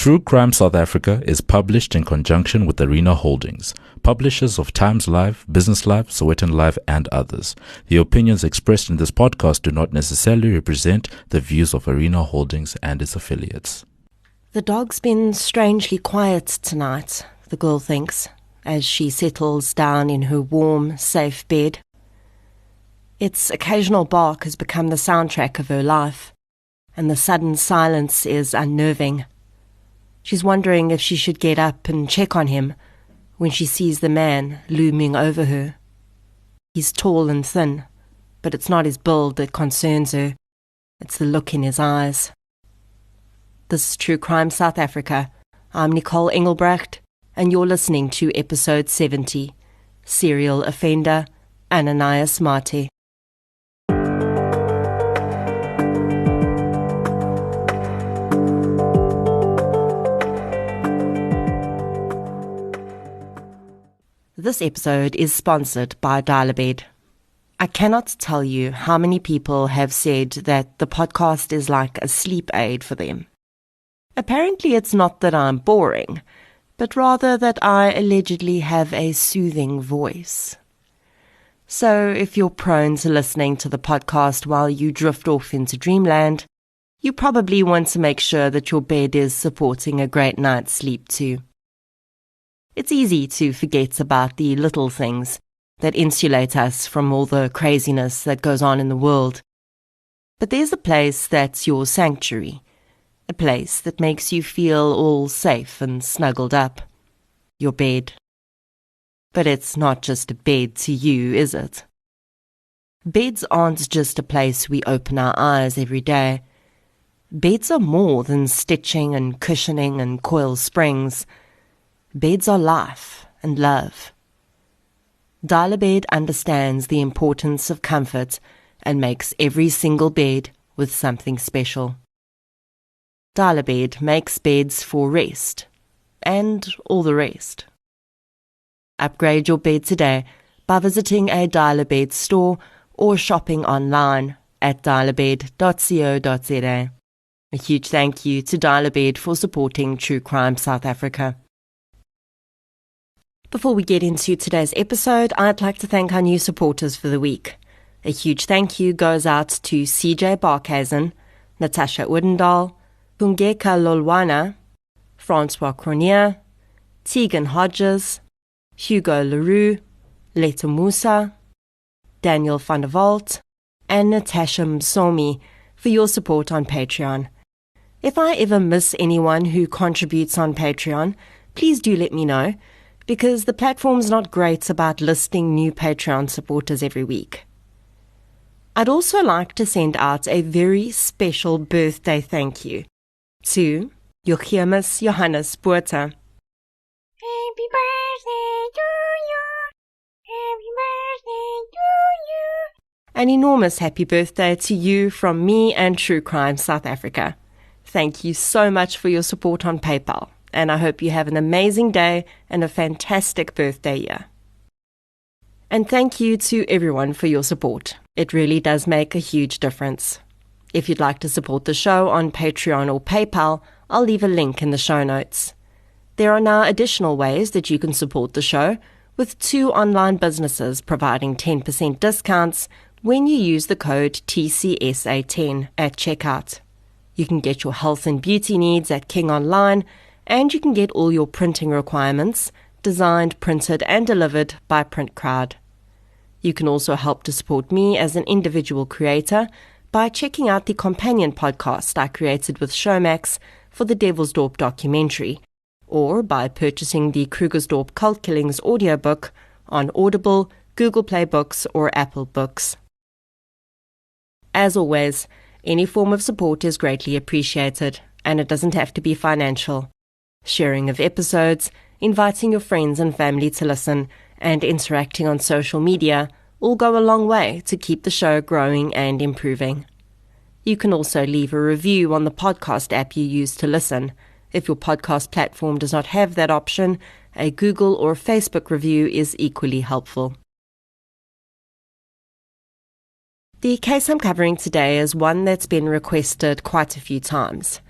True Crime South Africa is published in conjunction with Arena Holdings, publishers of Times Live, Business Live, Sowetan Live, and others. The opinions expressed in this podcast do not necessarily represent the views of Arena Holdings and its affiliates. The dog's been strangely quiet tonight, the girl thinks, as she settles down in her warm, safe bed. Its occasional bark has become the soundtrack of her life, and the sudden silence is unnerving. She's wondering if she should get up and check on him when she sees the man looming over her. He's tall and thin, but it's not his build that concerns her. It's the look in his eyes. This is True Crime South Africa. I'm Nicole Engelbrecht, and you're listening to episode 70, Serial Offender Ananias Mathe. This episode is sponsored by Dial-A-Bed. I cannot tell you how many people have said that the podcast is like a sleep aid for them. Apparently it's not that I'm boring, but rather that I allegedly have a soothing voice. So if you're prone to listening to the podcast while you drift off into dreamland, you probably want to make sure that your bed is supporting a great night's sleep too. It's easy to forget about the little things that insulate us from all the craziness that goes on in the world. But there's a place that's your sanctuary, a place that makes you feel all safe and snuggled up, your bed. But it's not just a bed to you, is it? Beds aren't just a place we open our eyes every day. Beds are more than stitching and cushioning and coil springs. Beds are life and love. Dial-A-Bed understands the importance of comfort and makes every single bed with something special. Dial-A-Bed makes beds for rest and all the rest. Upgrade your bed today by visiting a Dial-A-Bed store or shopping online at dialabed.co.za. A huge thank you to Dial-A-Bed for supporting True Crime South Africa. Before we get into today's episode, I'd like to thank our new supporters for the week. A huge thank you goes out to CJ Barkhuizen, Natasha Oudendal, Pungeka Lolwana, Francois Cronier, Tegan Hodges, Hugo Leroux, Leta Musa, Daniel van der Walt, and Natasha Msomi for your support on Patreon. If I ever miss anyone who contributes on Patreon, please do let me know, because the platform's not great about listing new Patreon supporters every week. I'd also like to send out a very special birthday thank you to Jochemus Johannes Buerta. Happy birthday to you. Happy birthday to you. An enormous happy birthday to you from me and True Crime South Africa. Thank you so much for your support on PayPal, and I hope you have an amazing day and a fantastic birthday year. And thank you to everyone for your support. It really does make a huge difference. If you'd like to support the show on Patreon or PayPal, I'll leave a link in the show notes. There are now additional ways that you can support the show, with 2 online businesses providing 10% discounts when you use the code TCSA10 at checkout. You can get your health and beauty needs at King Online, and you can get all your printing requirements designed, printed, and delivered by Print Crowd. You can also help to support me as an individual creator by checking out the companion podcast I created with Showmax for the Devilsdorp documentary, or by purchasing the Krugersdorp Cult Killings audiobook on Audible, Google Play Books, or Apple Books. As always, any form of support is greatly appreciated, and it doesn't have to be financial. Sharing of episodes, inviting your friends and family to listen, and interacting on social media all go a long way to keep the show growing and improving. You can also leave a review on the podcast app you use to listen. If your podcast platform does not have that option, a Google or Facebook review is equally helpful. The case I'm covering today is one that's been requested quite a few times.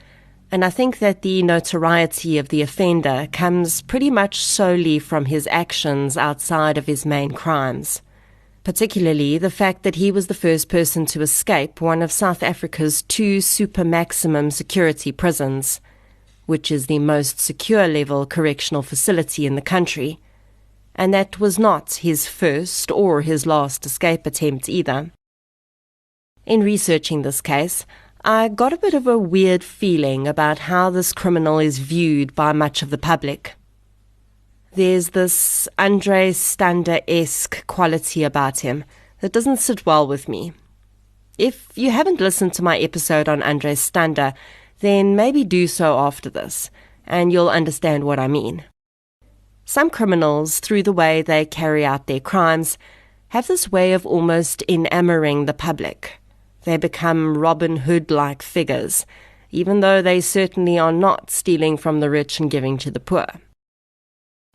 And I think that the notoriety of the offender comes pretty much solely from his actions outside of his main crimes, particularly the fact that he was the first person to escape one of South Africa's 2 super maximum security prisons, which is the most secure level correctional facility in the country, and that was not his first or his last escape attempt either. In researching this case, I got a bit of a weird feeling about how this criminal is viewed by much of the public. There's this Andre Stander-esque quality about him that doesn't sit well with me. If you haven't listened to my episode on Andre Stander, then maybe do so after this, and you'll understand what I mean. Some criminals, through the way they carry out their crimes, have this way of almost enamoring the public. They become Robin Hood-like figures, even though they certainly are not stealing from the rich and giving to the poor.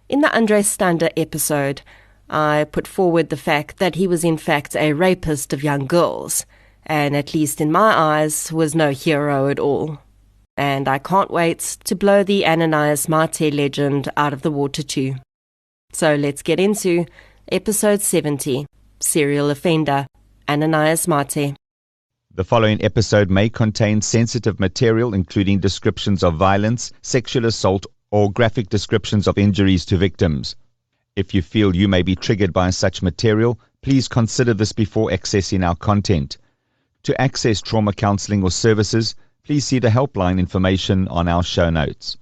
In the Andre Stander episode, I put forward the fact that he was in fact a rapist of young girls, and at least in my eyes was no hero at all. And I can't wait to blow the Ananias Mathe legend out of the water too. So let's get into episode 70, Serial Offender, Ananias Mathe. The following episode may contain sensitive material including descriptions of violence, sexual assault, or graphic descriptions of injuries to victims. If you feel you may be triggered by such material, please consider this before accessing our content. To access trauma counseling or services, please see the helpline information on our show notes.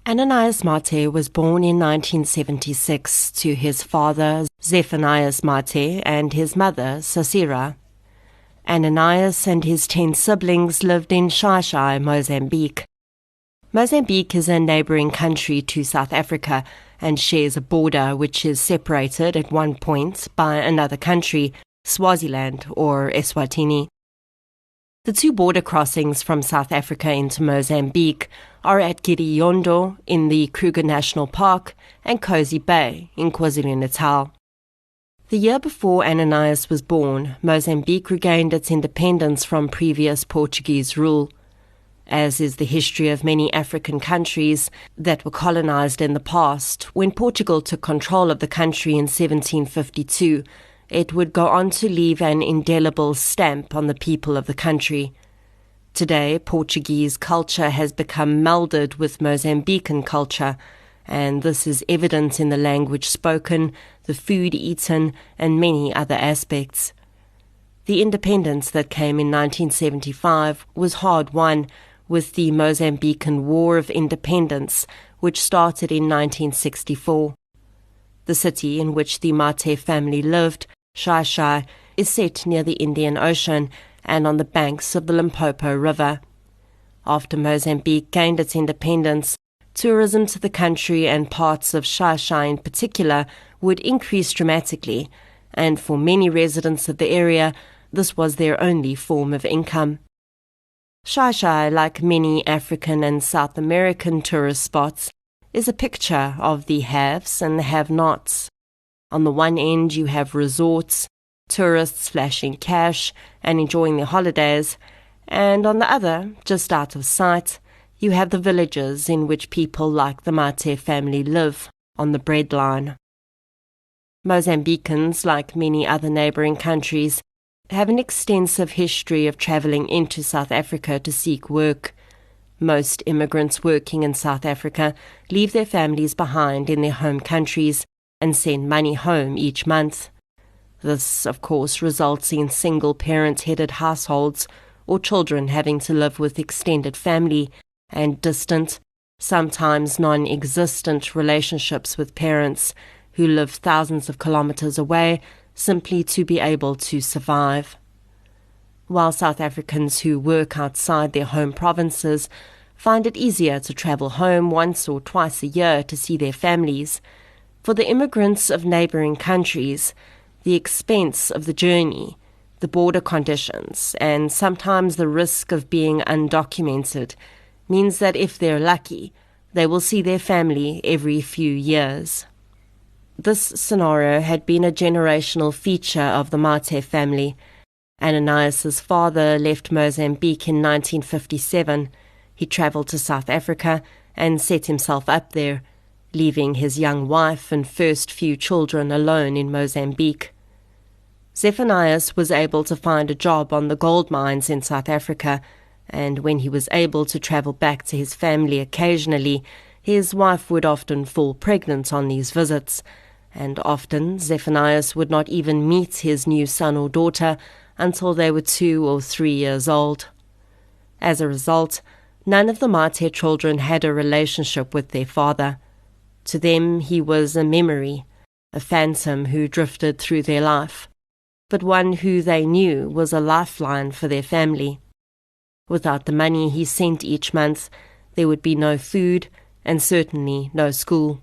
Ananias Mathe was born in 1976 to his father Zephanias Mathe and his mother Sasira. Ananias and his 10 siblings lived in Shai, Mozambique. Mozambique is a neighbouring country to South Africa and shares a border which is separated at one point by another country, Swaziland or Eswatini. The 2 border crossings from South Africa into Mozambique are at Giriondo in the Kruger National Park and Cozy Bay in KwaZulu-Natal. The year before Ananias was born, Mozambique regained its independence from previous Portuguese rule. As is the history of many African countries that were colonized in the past, when Portugal took control of the country in 1752, it would go on to leave an indelible stamp on the people of the country. Today, Portuguese culture has become melded with Mozambican culture, and this is evident in the language spoken, the food eaten, and many other aspects. The independence that came in 1975 was hard won, with the Mozambican War of Independence, which started in 1964. The city in which the Mathe family lived, Shai, is set near the Indian Ocean and on the banks of the Limpopo River. After Mozambique gained its independence, tourism to the country and parts of Shai in particular would increase dramatically, and for many residents of the area, this was their only form of income. Shai, like many African and South American tourist spots, is a picture of the haves and the have-nots. On the one end you have resorts, tourists flashing cash and enjoying their holidays, and on the other, just out of sight, you have the villages in which people like the Mathe family live, on the breadline. Mozambicans, like many other neighbouring countries, have an extensive history of travelling into South Africa to seek work. Most immigrants working in South Africa leave their families behind in their home countries and send money home each month. This, of course, results in single-parent-headed households or children having to live with extended family and distant, sometimes non-existent relationships with parents who live thousands of kilometres away simply to be able to survive. While South Africans who work outside their home provinces find it easier to travel home once or twice a year to see their families, for the immigrants of neighbouring countries, the expense of the journey, the border conditions, and sometimes the risk of being undocumented means that if they're lucky, they will see their family every few years. This scenario had been a generational feature of the Mathe family. Ananias's father left Mozambique in 1957. He travelled to South Africa and set himself up there, leaving his young wife and first few children alone in Mozambique. Ananias was able to find a job on the gold mines in South Africa, and when he was able to travel back to his family occasionally, his wife would often fall pregnant on these visits, and often Ananias would not even meet his new son or daughter until they were 2 or 3 years old. As a result, none of the Mathe children had a relationship with their father. To them, he was a memory, a phantom who drifted through their life, but one who they knew was a lifeline for their family. Without the money he sent each month, there would be no food and certainly no school.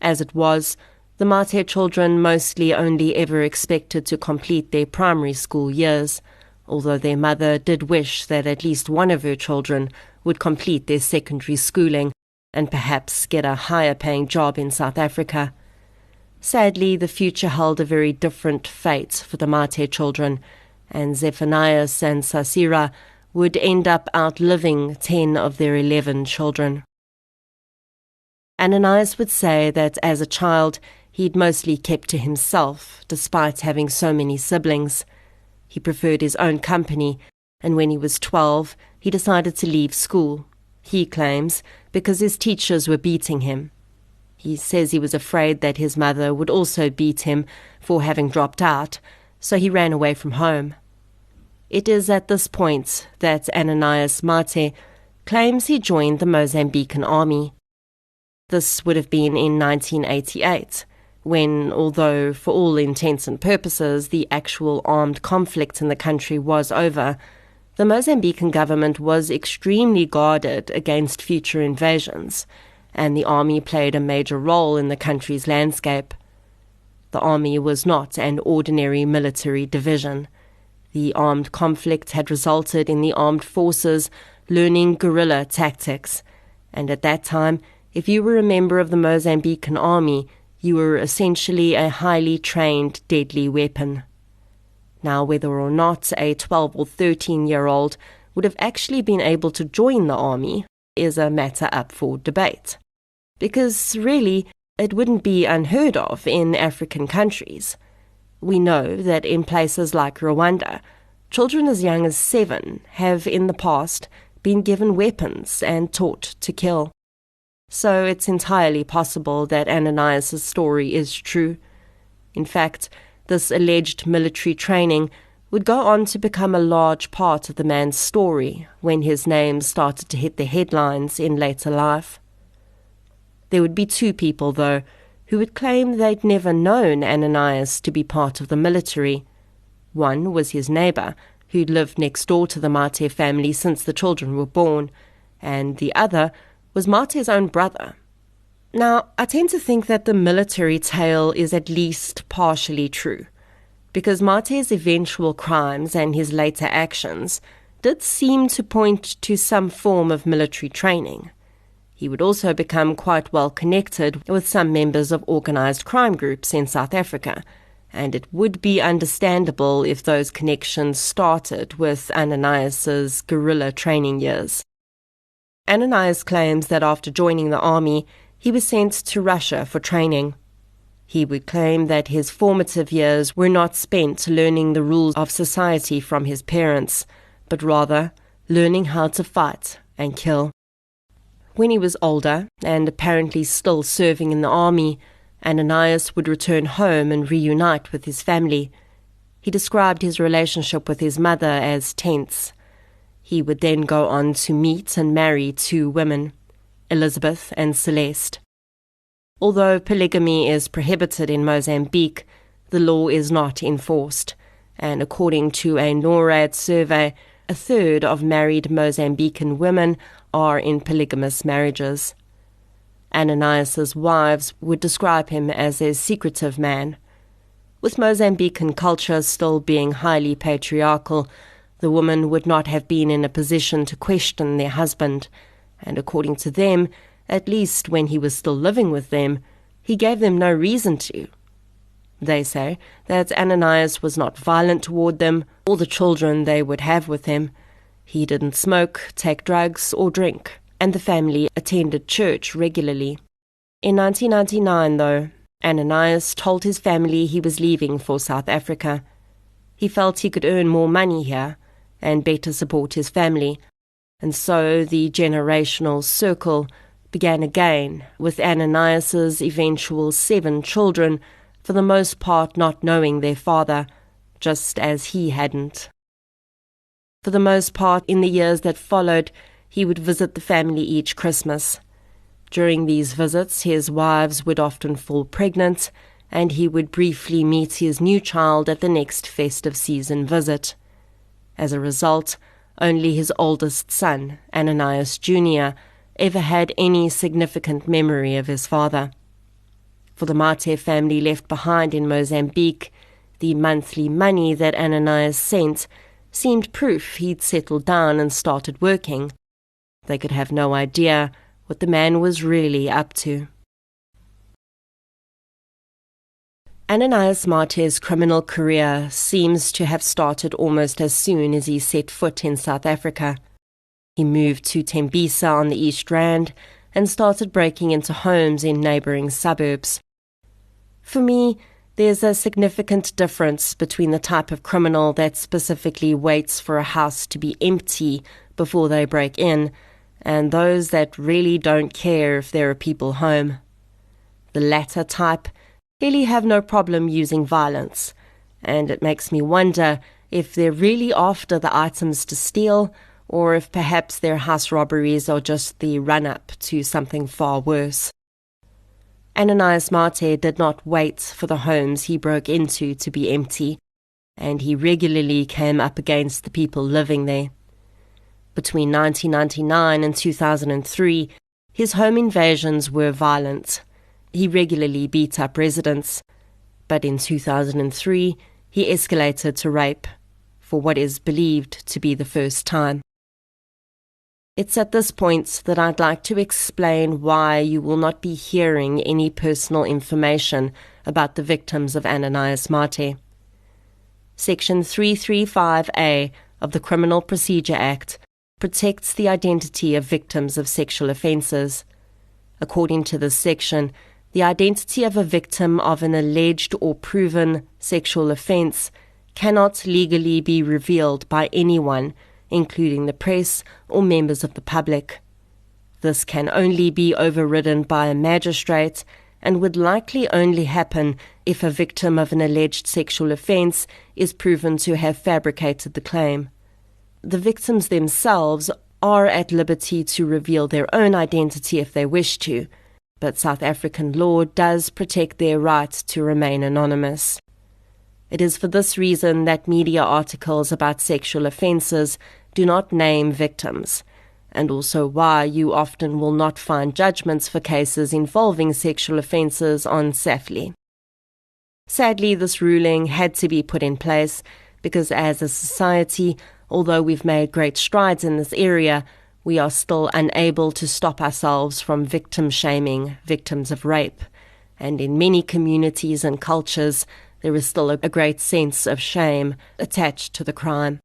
As it was, the Mathe children mostly only ever expected to complete their primary school years, although their mother did wish that at least one of her children would complete their secondary schooling and perhaps get a higher-paying job in South Africa. Sadly, the future held a very different fate for the Mathe children, and Zephanias and Sasira would end up outliving 10 of their 11 children. Ananias would say that as a child, he'd mostly kept to himself, despite having so many siblings. He preferred his own company, and when he was 12, he decided to leave school. He claims because his teachers were beating him. He says he was afraid that his mother would also beat him for having dropped out, so he ran away from home. It is at this point that Ananias Mathe claims he joined the Mozambican army. This would have been in 1988, when, although for all intents and purposes the actual armed conflict in the country was over, the Mozambican government was extremely guarded against future invasions, and the army played a major role in the country's landscape. The army was not an ordinary military division. The armed conflict had resulted in the armed forces learning guerrilla tactics, and at that time, if you were a member of the Mozambican army, you were essentially a highly trained, deadly weapon. Now, whether or not a 12 or 13-year-old would have actually been able to join the army is a matter up for debate. Because really, it wouldn't be unheard of in African countries. We know that in places like Rwanda, children as young as 7 have in the past been given weapons and taught to kill. So it's entirely possible that Ananias' story is true. In fact, this alleged military training would go on to become a large part of the man's story when his name started to hit the headlines in later life. There would be 2 people, though, who would claim they'd never known Ananias to be part of the military. One was his neighbour, who'd lived next door to the Mathe family since the children were born, and the other was Mate's own brother. Now, I tend to think that the military tale is at least partially true, because Mate's eventual crimes and his later actions did seem to point to some form of military training. He would also become quite well connected with some members of organised crime groups in South Africa, and it would be understandable if those connections started with Ananias's guerrilla training years. Ananias claims that after joining the army, he was sent to Russia for training. He would claim that his formative years were not spent learning the rules of society from his parents, but rather learning how to fight and kill. When he was older, and apparently still serving in the army, Ananias would return home and reunite with his family. He described his relationship with his mother as tense. He would then go on to meet and marry 2 women, Elizabeth and Celeste. Although polygamy is prohibited in Mozambique, the law is not enforced, and according to a NORAD survey, 1/3 of married Mozambican women are in polygamous marriages. Ananias's wives would describe him as a secretive man. With Mozambican culture still being highly patriarchal, the woman would not have been in a position to question their husband, and according to them, at least when he was still living with them, he gave them no reason to. They say that Ananias was not violent toward them or the children they would have with him. He didn't smoke, take drugs, or drink, and the family attended church regularly. In 1999, though, Ananias told his family he was leaving for South Africa. He felt he could earn more money here and better support his family, and so the generational circle began again, with Ananias's eventual 7 children, for the most part not knowing their father, just as he hadn't. For the most part, in the years that followed, he would visit the family each Christmas. During these visits, his wives would often fall pregnant, and he would briefly meet his new child at the next festive season visit. As a result, only his oldest son, Ananias Jr., ever had any significant memory of his father. For the Mathe family left behind in Mozambique, the monthly money that Ananias sent seemed proof he'd settled down and started working. They could have no idea what the man was really up to. Ananias Mathe's criminal career seems to have started almost as soon as he set foot in South Africa. He moved to Tembisa on the East Rand and started breaking into homes in neighbouring suburbs. For me, there's a significant difference between the type of criminal that specifically waits for a house to be empty before they break in, and those that really don't care if there are people home. The latter type really have no problem using violence, and it makes me wonder if they're really after the items to steal, or if perhaps their house robberies are just the run-up to something far worse. Ananias Mathe did not wait for the homes he broke into to be empty, and he regularly came up against the people living there. Between 1999 and 2003, his home invasions were violent. He regularly beat up residents, but in 2003, he escalated to rape, for what is believed to be the first time. It's at this point that I'd like to explain why you will not be hearing any personal information about the victims of Ananias Mathe. Section 335A of the Criminal Procedure Act protects the identity of victims of sexual offences. According to this section, the identity of a victim of an alleged or proven sexual offence cannot legally be revealed by anyone, including the press or members of the public. This can only be overridden by a magistrate and would likely only happen if a victim of an alleged sexual offence is proven to have fabricated the claim. The victims themselves are at liberty to reveal their own identity if they wish to, but South African law does protect their right to remain anonymous. It is for this reason that media articles about sexual offences do not name victims, and also why you often will not find judgments for cases involving sexual offences on SAFLI. Sadly, this ruling had to be put in place because as a society, although we've made great strides in this area, we are still unable to stop ourselves from victim-shaming victims of rape, and in many communities and cultures, there is still a great sense of shame attached to the crime.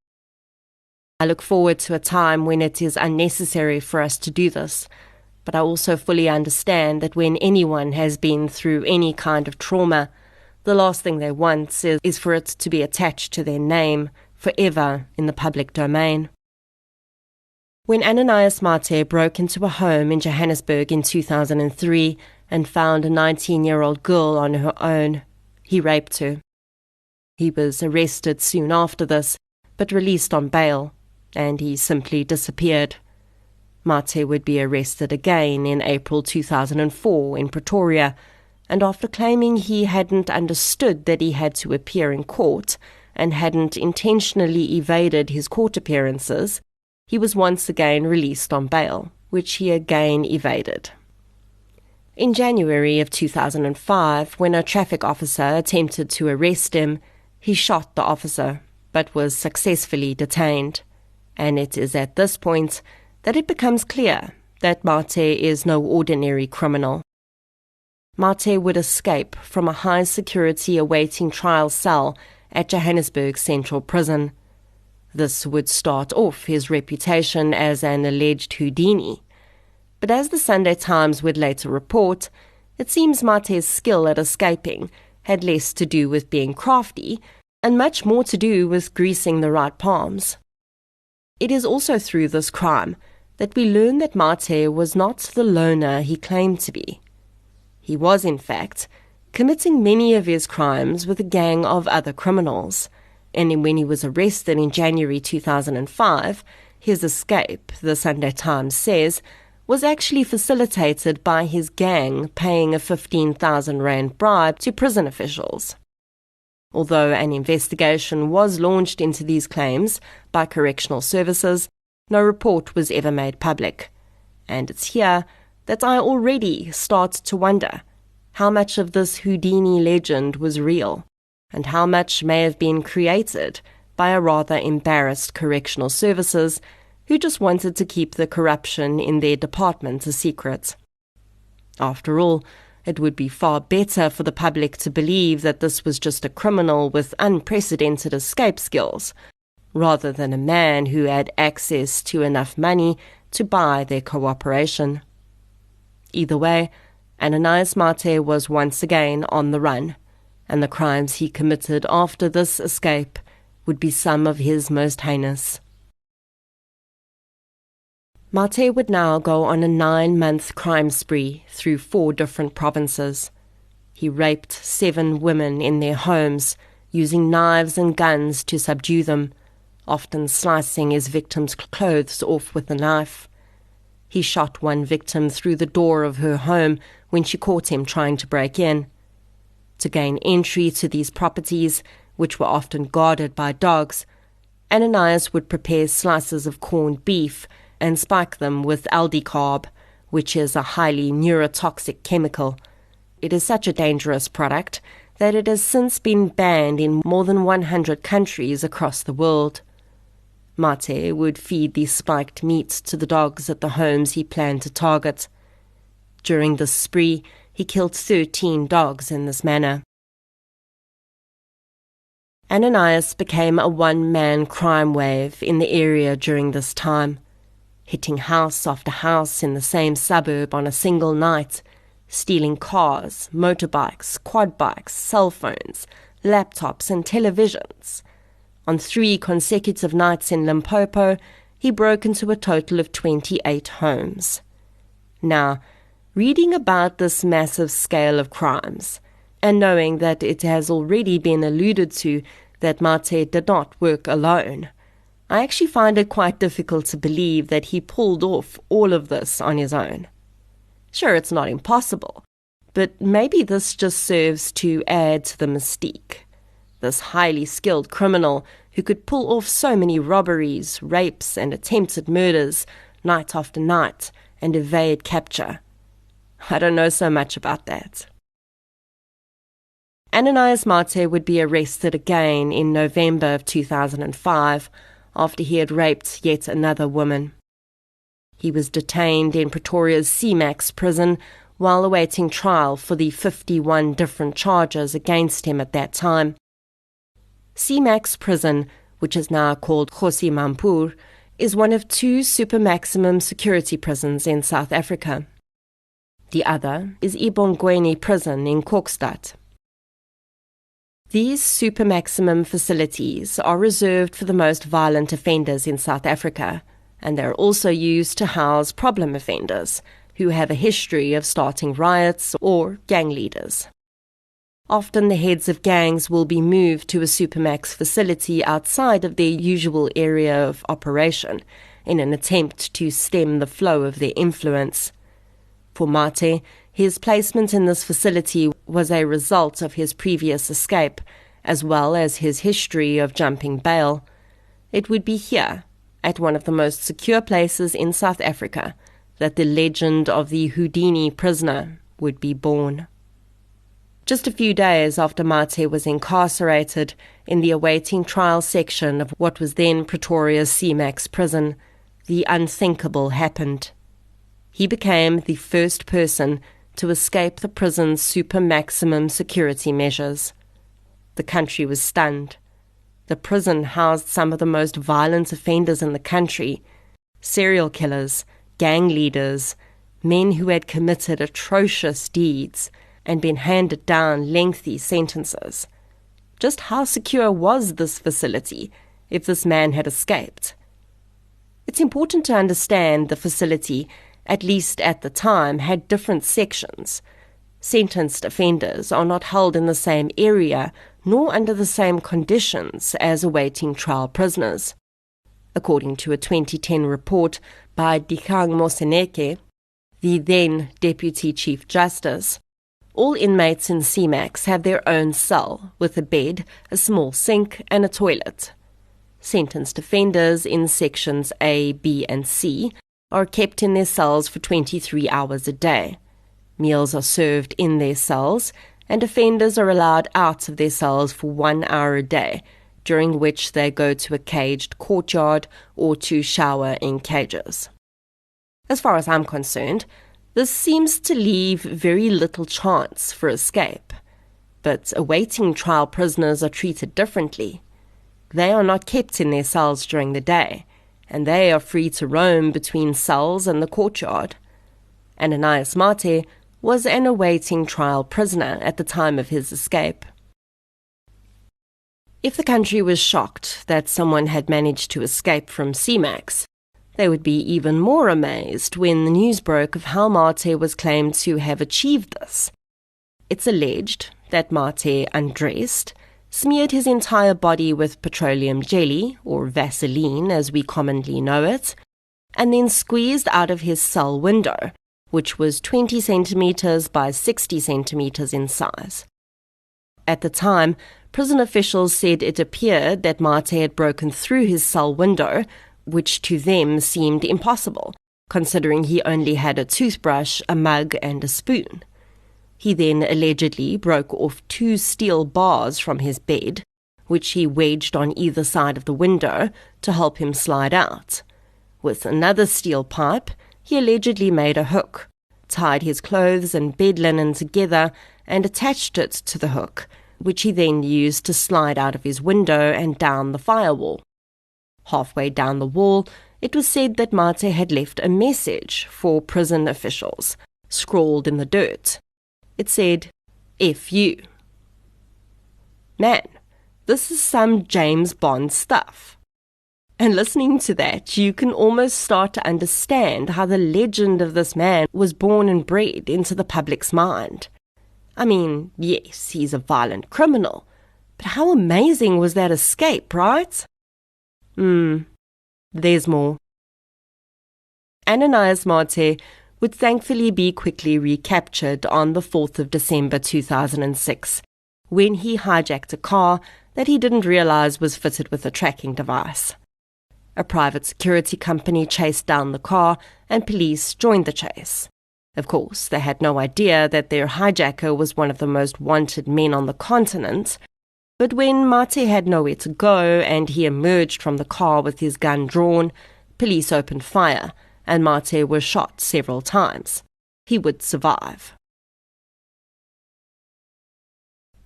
I look forward to a time when it is unnecessary for us to do this, but I also fully understand that when anyone has been through any kind of trauma, the last thing they want is for it to be attached to their name forever in the public domain. When Ananias Mathe broke into a home in Johannesburg in 2003 and found a 19-year-old girl on her own, he raped her. He was arrested soon after this, but released on bail, and he simply disappeared. Mathe would be arrested again in April 2004 in Pretoria, and after claiming he hadn't understood that he had to appear in court and hadn't intentionally evaded his court appearances, he was once again released on bail, which he again evaded. In January of 2005, when a traffic officer attempted to arrest him, he shot the officer, but was successfully detained. And it is at this point that it becomes clear that Mathe is no ordinary criminal. Mathe would escape from a high-security awaiting trial cell at Johannesburg Central Prison. This would start off his reputation as an alleged Houdini. But as the Sunday Times would later report, it seems Mathe's skill at escaping had less to do with being crafty and much more to do with greasing the right palms. It is also through this crime that we learn that Mathe was not the loner he claimed to be. He was, in fact, committing many of his crimes with a gang of other criminals, and when he was arrested in January 2005, his escape, the Sunday Times says, was actually facilitated by his gang paying a 15,000 rand bribe to prison officials. Although an investigation was launched into these claims by correctional services, no report was ever made public. And it's here that I already start to wonder how much of this Houdini legend was real, and how much may have been created by a rather embarrassed correctional services who just wanted to keep the corruption in their department a secret. After all, it would be far better for the public to believe that this was just a criminal with unprecedented escape skills, rather than a man who had access to enough money to buy their cooperation. Either way, Ananias Mathe was once again on the run, and the crimes he committed after this escape would be some of his most heinous. Mathe would now go on a 9-month crime spree through 4 different provinces. He raped 7 women in their homes, using knives and guns to subdue them, often slicing his victims' clothes off with a knife. He shot one victim through the door of her home when she caught him trying to break in. To gain entry to these properties, which were often guarded by dogs, Ananias would prepare slices of corned beef and spike them with aldicarb, which is a highly neurotoxic chemical. It is such a dangerous product that it has since been banned in more than 100 countries across the world. Mathe would feed the spiked meat to the dogs at the homes he planned to target. During this spree, he killed 13 dogs in this manner. Ananias became a one-man crime wave in the area during this time, hitting house after house in the same suburb on a single night, stealing cars, motorbikes, quad bikes, cell phones, laptops and televisions. On 3 consecutive nights in Limpopo, he broke into a total of 28 homes. Now, reading about this massive scale of crimes, and knowing that it has already been alluded to that Mathe did not work alone, I actually find it quite difficult to believe that he pulled off all of this on his own. Sure, it's not impossible, but maybe this just serves to add to the mystique. This highly skilled criminal who could pull off so many robberies, rapes, and attempted murders night after night and evade capture. I don't know so much about that. Ananias Mathe would be arrested again in November of 2005 after he had raped yet another woman. He was detained in Pretoria's CMAX prison while awaiting trial for the 51 different charges against him at that time. CMAX prison, which is now called Kgosi Mampur, is one of 2 super maximum security prisons in South Africa. The other is Ibongweni prison in Kokstad. These super maximum facilities are reserved for the most violent offenders in South Africa, and they're also used to house problem offenders who have a history of starting riots or gang leaders. Often the heads of gangs will be moved to a supermax facility outside of their usual area of operation in an attempt to stem the flow of their influence. For Mathe, his placement in this facility was a result of his previous escape, as well as his history of jumping bail. It would be here, at one of the most secure places in South Africa, that the legend of the Houdini prisoner would be born. Just a few days after Mathe was incarcerated in the awaiting trial section of what was then Pretoria's CMAX prison, the unthinkable happened. He became the first person to escape the prison's super maximum security measures. The country was stunned. The prison housed some of the most violent offenders in the country: serial killers, gang leaders, men who had committed atrocious deeds and been handed down lengthy sentences. Just how secure was this facility if this man had escaped? It's important to understand the facility, at least at the time, had different sections. Sentenced offenders are not held in the same area nor under the same conditions as awaiting trial prisoners. According to a 2010 report by Dikgang Moseneke, the then Deputy Chief Justice, all inmates in CMAX have their own cell with a bed, a small sink and a toilet. Sentenced offenders in sections A, B and C are kept in their cells for 23 hours a day. Meals are served in their cells, and offenders are allowed out of their cells for 1 hour a day, during which they go to a caged courtyard or to shower in cages. As far as I'm concerned, this seems to leave very little chance for escape. But awaiting trial prisoners are treated differently. They are not kept in their cells during the day, and they are free to roam between cells and the courtyard. Ananias Mathe was an awaiting trial prisoner at the time of his escape. If the country was shocked that someone had managed to escape from CMAX, they would be even more amazed when the news broke of how Mathe was claimed to have achieved this. It's alleged that Mathe undressed, smeared his entire body with petroleum jelly, or Vaseline as we commonly know it, and then squeezed out of his cell window, which was 20 centimeters by 60 centimeters in size. At the time, prison officials said it appeared that Mathe had broken through his cell window, which to them seemed impossible, considering he only had a toothbrush, a mug and a spoon. He then allegedly broke off 2 steel bars from his bed, which he wedged on either side of the window to help him slide out. With another steel pipe, he allegedly made a hook, tied his clothes and bed linen together and attached it to the hook, which he then used to slide out of his window and down the firewall. Halfway down the wall, it was said that Mathe had left a message for prison officials, scrawled in the dirt. It said, "F you." Man, this is some James Bond stuff. And listening to that, you can almost start to understand how the legend of this man was born and bred into the public's mind. I mean, yes, he's a violent criminal, but how amazing was that escape, right? There's more. Ananias Mathe would thankfully be quickly recaptured on the 4th of December 2006, when he hijacked a car that he didn't realize was fitted with a tracking device. A private security company chased down the car and police joined the chase. Of course, they had no idea that their hijacker was one of the most wanted men on the continent, but when Mathe had nowhere to go and he emerged from the car with his gun drawn, police opened fire and Mathe was shot several times. He would survive.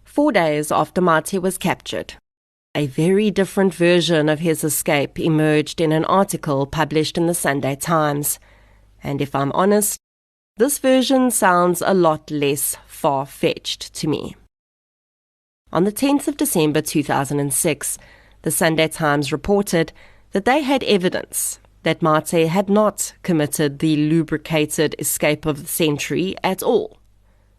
4 days after Mathe was captured, a very different version of his escape emerged in an article published in the Sunday Times. And if I'm honest, this version sounds a lot less far-fetched to me. On the 10th of December 2006, the Sunday Times reported that they had evidence that Mathe had not committed the lubricated escape of the century at all.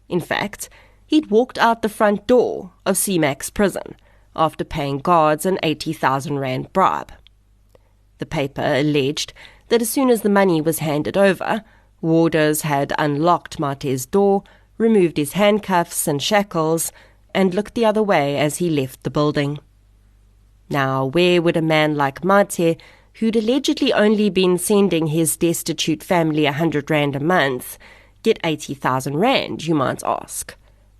In fact, he'd walked out the front door of CMAX prison after paying guards an 80,000 rand bribe. The paper alleged that as soon as the money was handed over, warders had unlocked Mathe's door, removed his handcuffs and shackles, and looked the other way as he left the building. Now, where would a man like Mathe, who'd allegedly only been sending his destitute family 100 rand a month, get 80,000 rand, you might ask?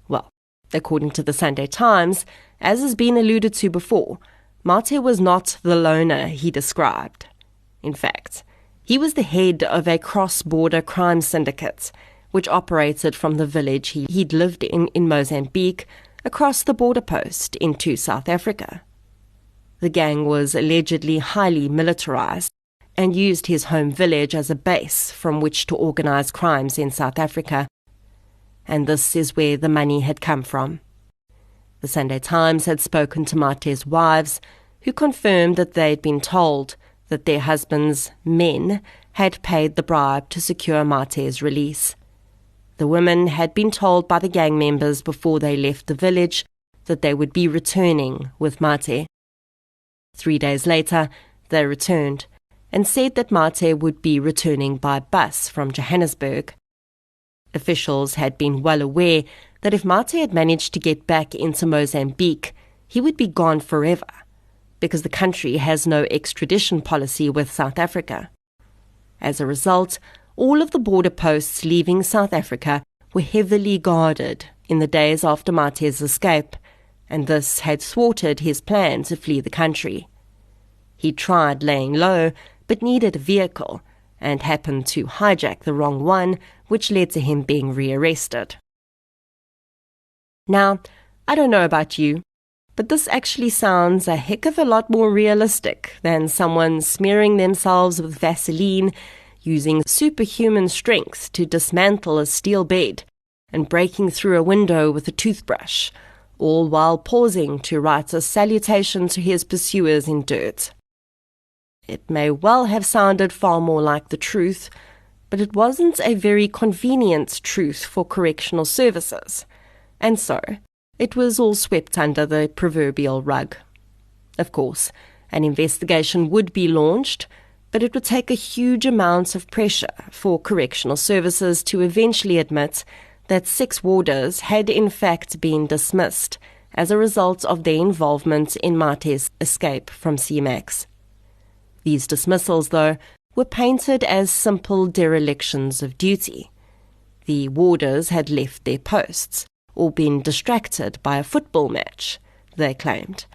Well, according to the Sunday Times, as has been alluded to before, Mathe was not the loner he described. In fact, he was the head of a cross-border crime syndicate, which operated from the village he'd lived in Mozambique across the border post into South Africa. The gang was allegedly highly militarized and used his home village as a base from which to organize crimes in South Africa. And this is where the money had come from. The Sunday Times had spoken to Mathe's wives, who confirmed that they had been told that their husbands' men had paid the bribe to secure Mathe's release. The women had been told by the gang members before they left the village that they would be returning with Mathe. 3 days later, they returned and said that Mathe would be returning by bus from Johannesburg. Officials had been well aware that if Mathe had managed to get back into Mozambique, he would be gone forever, because the country has no extradition policy with South Africa. As a result, all of the border posts leaving South Africa were heavily guarded in the days after Mathe's escape, and this had thwarted his plan to flee the country. He tried laying low, but needed a vehicle, and happened to hijack the wrong one, which led to him being rearrested. Now, I don't know about you, but this actually sounds a heck of a lot more realistic than someone smearing themselves with Vaseline, using superhuman strength to dismantle a steel bed, and breaking through a window with a toothbrush, all while pausing to write a salutation to his pursuers in dirt. It may well have sounded far more like the truth, but it wasn't a very convenient truth for correctional services, and so it was all swept under the proverbial rug. Of course, an investigation would be launched, but it would take a huge amount of pressure for correctional services to eventually admit that 6 warders had in fact been dismissed as a result of their involvement in Mathe's escape from CMAX. These dismissals, though, were painted as simple derelictions of duty. The warders had left their posts, or been distracted by a football match, they claimed.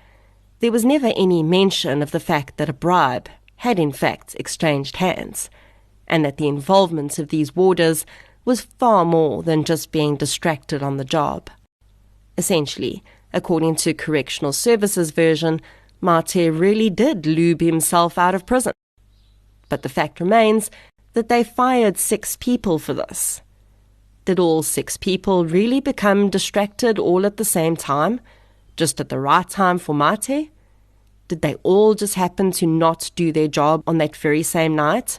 There was never any mention of the fact that a bribe had in fact exchanged hands, and that the involvement of these warders was far more than just being distracted on the job. Essentially, according to Correctional Services version, Mathe really did lube himself out of prison. But the fact remains that they fired 6 people for this. Did all 6 people really become distracted all at the same time, just at the right time for Mathe? Did they all just happen to not do their job on that very same night?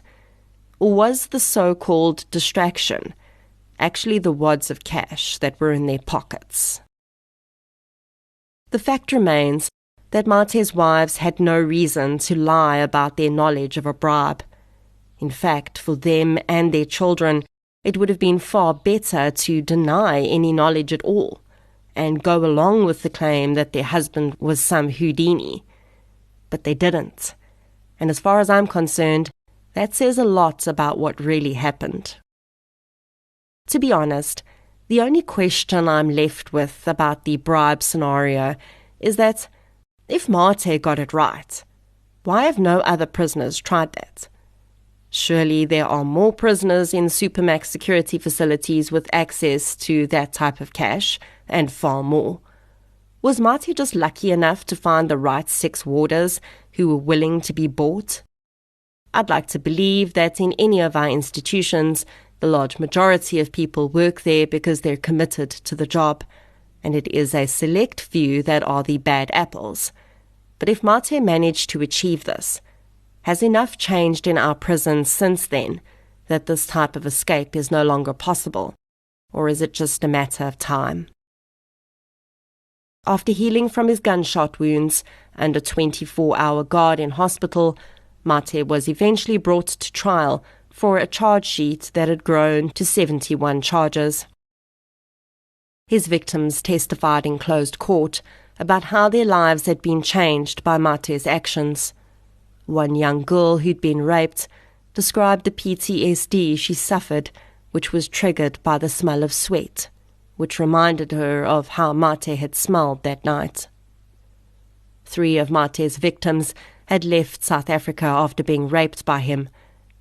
Or was the so-called distraction actually the wads of cash that were in their pockets? The fact remains that Mathe's wives had no reason to lie about their knowledge of a bribe. In fact, for them and their children, it would have been far better to deny any knowledge at all, and go along with the claim that their husband was some Houdini. But they didn't. And as far as I'm concerned, that says a lot about what really happened. To be honest, the only question I'm left with about the bribe scenario is that if Mathe got it right, why have no other prisoners tried that? Surely there are more prisoners in Supermax security facilities with access to that type of cash, and far more. Was Mathe just lucky enough to find the right 6 warders who were willing to be bought? I'd like to believe that in any of our institutions, the large majority of people work there because they're committed to the job, and it is a select few that are the bad apples. But if Mathe managed to achieve this, has enough changed in our prisons since then that this type of escape is no longer possible, or is it just a matter of time? After healing from his gunshot wounds and a 24-hour guard in hospital, Mathe was eventually brought to trial for a charge sheet that had grown to 71 charges. His victims testified in closed court about how their lives had been changed by Mathe's actions. One young girl who'd been raped described the PTSD she suffered, which was triggered by the smell of sweat, which reminded her of how Mathe had smelled that night. 3 of Mathe's victims had left South Africa after being raped by him,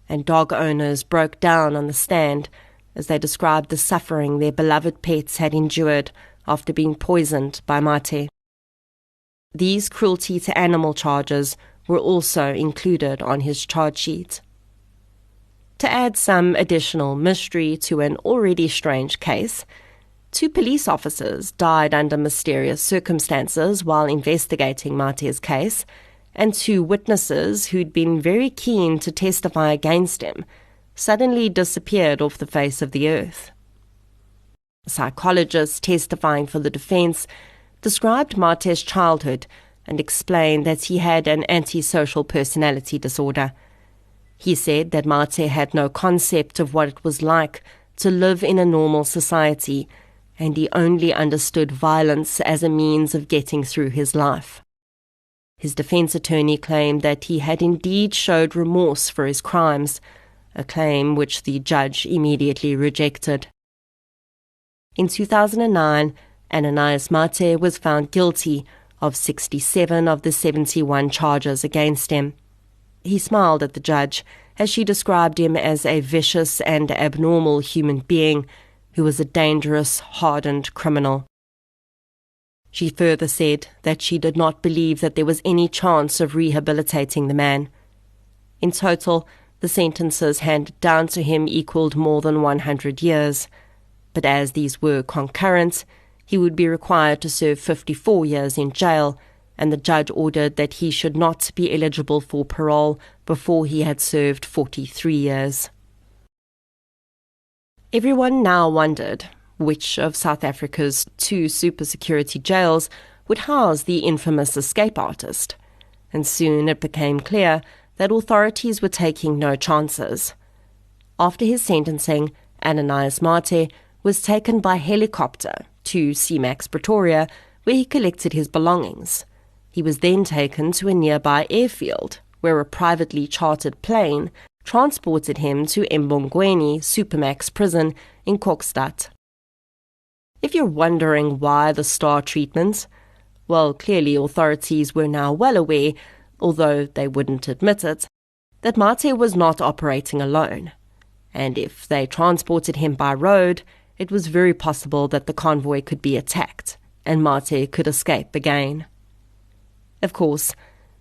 and dog owners broke down on the stand as they described the suffering their beloved pets had endured after being poisoned by Mathe. These cruelty to animal charges were also included on his charge sheet. To add some additional mystery to an already strange case, 2 police officers died under mysterious circumstances while investigating Mathe's case, and 2 witnesses who'd been very keen to testify against him suddenly disappeared off the face of the earth. A psychologist testifying for the defense described Mathe's childhood and explained that he had an antisocial personality disorder. He said that Mathe had no concept of what it was like to live in a normal society, and he only understood violence as a means of getting through his life. His defense attorney claimed that he had indeed showed remorse for his crimes, a claim which the judge immediately rejected. In 2009, Ananias Mathe was found guilty of 67 of the 71 charges against him. He smiled at the judge as she described him as a vicious and abnormal human being who was a dangerous, hardened criminal. She further said that she did not believe that there was any chance of rehabilitating the man. In total, the sentences handed down to him equaled more than 100 years, but as these were concurrent, he would be required to serve 54 years in jail, and the judge ordered that he should not be eligible for parole before he had served 43 years. Everyone now wondered which of South Africa's 2 super security jails would house the infamous escape artist, and soon it became clear that authorities were taking no chances. After his sentencing, Ananias Mathe was taken by helicopter to CMAX Pretoria, where he collected his belongings. He was then taken to a nearby airfield, where a privately chartered plane transported him to Mbongweni Supermax prison in Kokstad. If you're wondering why the star treatment, well, clearly authorities were now well aware, although they wouldn't admit it, that Mathe was not operating alone. And if they transported him by road, it was very possible that the convoy could be attacked, and Mathe could escape again. Of course,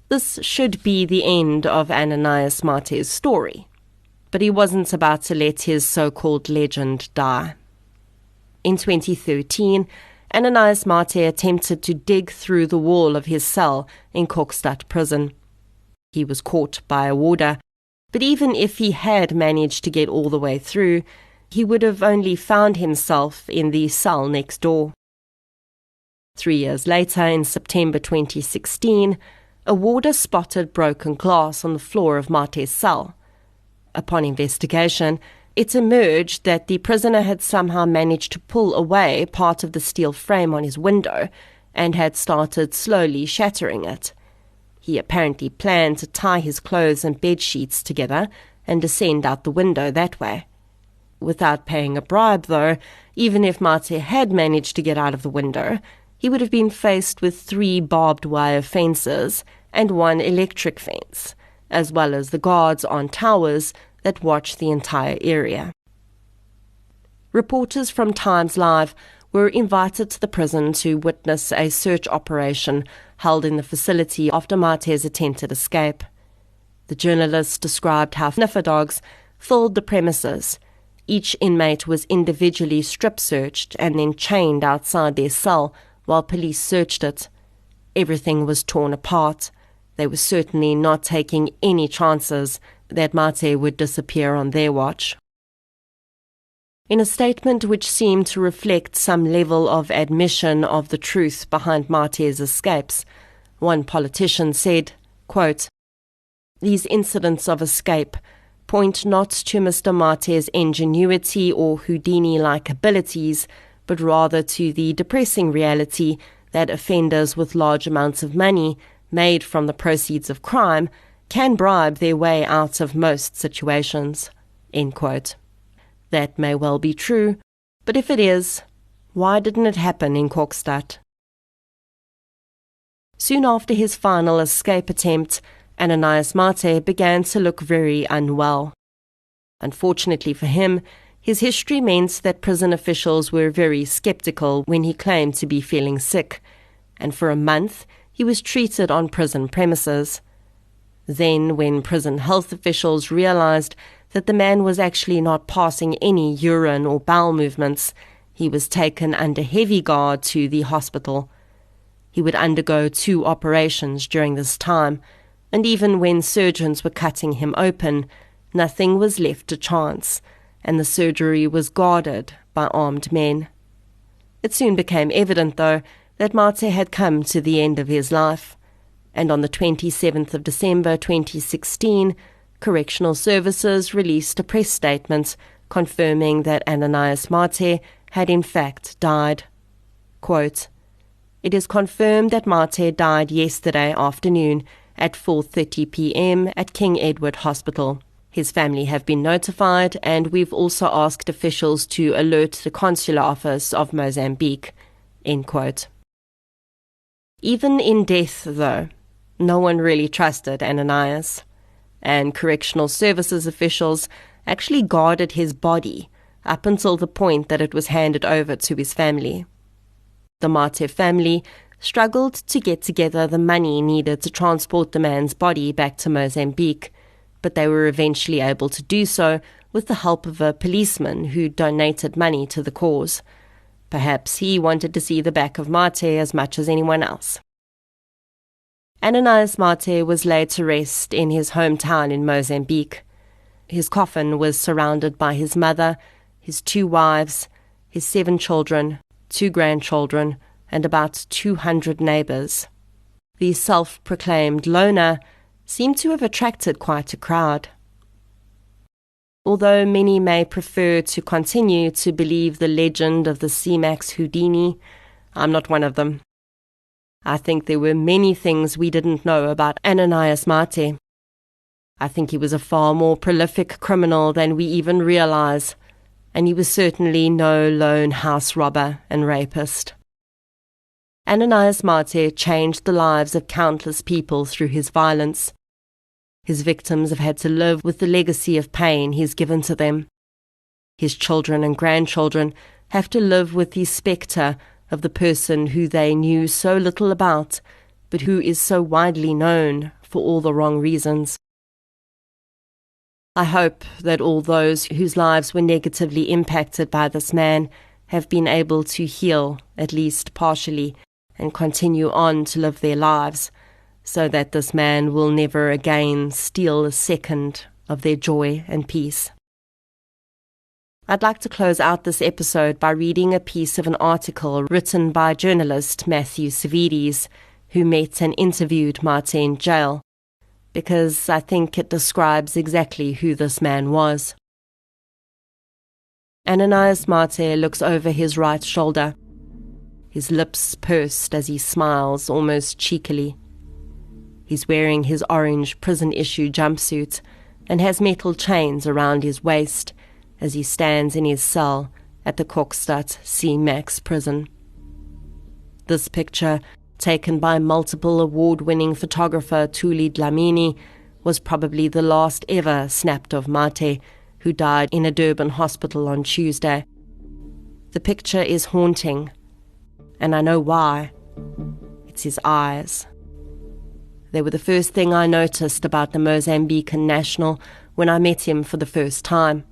this should be the end of Ananias Mathe's story, but he wasn't about to let his so-called legend die. In 2013, Ananias Mathe attempted to dig through the wall of his cell in Kokstad prison. He was caught by a warder, but even if he had managed to get all the way through, he would have only found himself in the cell next door. 3 years later, in September 2016, a warder spotted broken glass on the floor of Mathe's cell. Upon investigation, it emerged that the prisoner had somehow managed to pull away part of the steel frame on his window and had started slowly shattering it. He apparently planned to tie his clothes and bed sheets together and descend out the window that way. Without paying a bribe, though, even if Mathe had managed to get out of the window, he would have been faced with 3 barbed wire fences and 1 electric fence, as well as the guards on towers that watch the entire area. Reporters from Times Live were invited to the prison to witness a search operation held in the facility after Mathe's attempted escape. The journalists described how sniffer dogs filled the premises. Each inmate was individually strip-searched and then chained outside their cell while police searched it. Everything was torn apart. They were certainly not taking any chances that Mathe would disappear on their watch. In a statement which seemed to reflect some level of admission of the truth behind Mathe's escapes, one politician said, quote, "These incidents of escape point not to Mr. Mathe's ingenuity or Houdini-like abilities, but rather to the depressing reality that offenders with large amounts of money made from the proceeds of crime can bribe their way out of most situations." End quote. That may well be true, but if it is, why didn't it happen in Kokstad? Soon after his final escape attempt, Ananias Mathe began to look very unwell. Unfortunately for him, his history meant that prison officials were very skeptical when he claimed to be feeling sick, and for a month He was treated on prison premises. Then, when prison health officials realized that the man was actually not passing any urine or bowel movements, he was taken under heavy guard to the hospital. He would undergo 2 operations during this time, and even when surgeons were cutting him open, nothing was left to chance, and the surgery was guarded by armed men. It soon became evident, though, that Mathe had come to the end of his life, and on the 27th of December 2016, Correctional Services released a press statement confirming that Ananias Mathe had in fact died. Quote, "It is confirmed that Mathe died yesterday afternoon at 4:30 p.m. at King Edward Hospital. His family have been notified, and we've also asked officials to alert the Consular Office of Mozambique." End quote. Even in death, though, no one really trusted Ananias, and Correctional Services officials actually guarded his body up until the point that it was handed over to his family. The Mathe family struggled to get together the money needed to transport the man's body back to Mozambique, but they were eventually able to do so with the help of a policeman who donated money to the cause. Perhaps he wanted to see the back of Mathe as much as anyone else. Ananias Mathe was laid to rest in his hometown in Mozambique. His coffin was surrounded by his mother, his 2 wives, his 7 children, 2 grandchildren, and about 200 neighbours. The self-proclaimed loner seemed to have attracted quite a crowd. Although many may prefer to continue to believe the legend of the C-Max Houdini, I'm not one of them. I think there were many things we didn't know about Ananias Mathe. I think he was a far more prolific criminal than we even realize, and he was certainly no lone house robber and rapist. Ananias Mathe changed the lives of countless people through his violence. His victims have had to live with the legacy of pain he's given to them. His children and grandchildren have to live with the spectre of the person who they knew so little about, but who is so widely known for all the wrong reasons. I hope that all those whose lives were negatively impacted by this man have been able to heal, at least partially, and continue on to live their lives, so that this man will never again steal a second of their joy and peace. I'd like to close out this episode by reading a piece of an article written by journalist Matthew Savides, who met and interviewed Mathe in jail, because I think it describes exactly who this man was. Ananias Mathe looks over his right shoulder, his lips pursed as he smiles almost cheekily. He's wearing his orange prison-issue jumpsuit and has metal chains around his waist as he stands in his cell at the Kokstad C-Max prison. This picture, taken by multiple award-winning photographer Thuli Dlamini, was probably the last ever snapped of Mathe, who died in a Durban hospital on Tuesday. The picture is haunting, and I know why. It's his eyes. They were the first thing I noticed about the Mozambican national when I met him for the first time.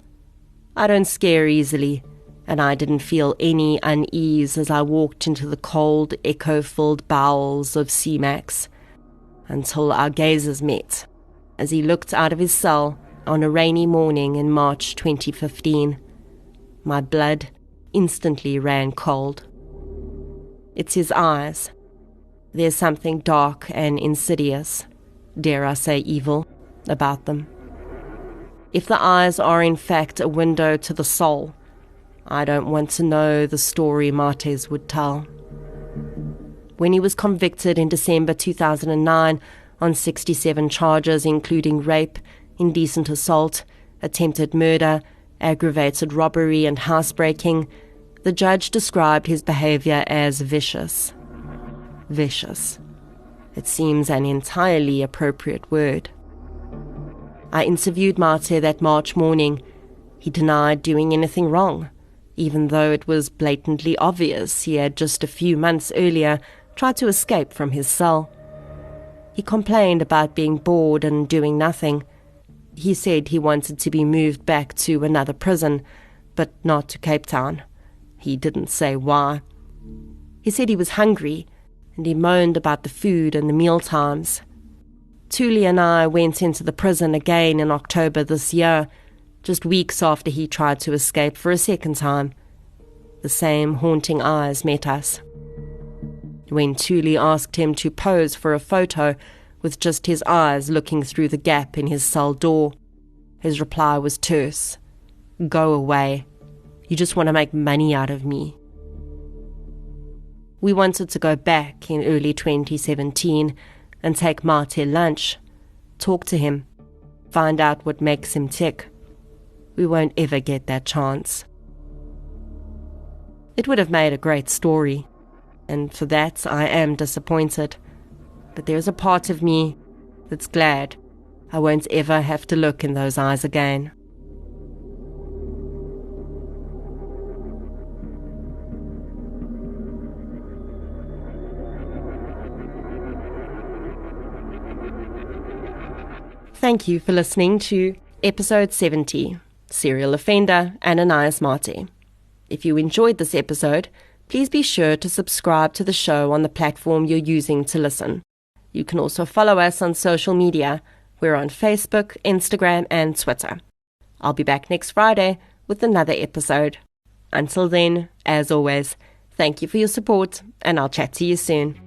I don't scare easily, and I didn't feel any unease as I walked into the cold, echo-filled bowels of C-Max, until our gazes met, as he looked out of his cell on a rainy morning in March 2015. My blood instantly ran cold. It's his eyes. There's something dark and insidious, dare I say evil, about them. If the eyes are in fact a window to the soul, I don't want to know the story Mathe's would tell. When he was convicted in December 2009 on 67 charges including rape, indecent assault, attempted murder, aggravated robbery and housebreaking, the judge described his behavior as vicious. Vicious. It seems an entirely appropriate word. I interviewed Mathe that March morning. He denied doing anything wrong, even though it was blatantly obvious he had just a few months earlier tried to escape from his cell. He complained about being bored and doing nothing. He said he wanted to be moved back to another prison, but not to Cape Town. He didn't say why. He said he was hungry, and he moaned about the food and the meal times. Thuli and I went into the prison again in October this year, just weeks after he tried to escape for a second time. The same haunting eyes met us. When Thuli asked him to pose for a photo with just his eyes looking through the gap in his cell door, his reply was terse. "Go away. You just want to make money out of me." We wanted to go back in early 2017 and take Mathe lunch, talk to him, find out what makes him tick. We won't ever get that chance. It would have made a great story, and for that I am disappointed. But there's a part of me that's glad I won't ever have to look in those eyes again. Thank you for listening to episode 70, Serial Offender Ananias Mathe. If you enjoyed this episode, please be sure to subscribe to the show on the platform you're using to listen. You can also follow us on social media. We're on Facebook, Instagram, and Twitter. I'll be back next Friday with another episode. Until then, as always, thank you for your support, and I'll chat to you soon.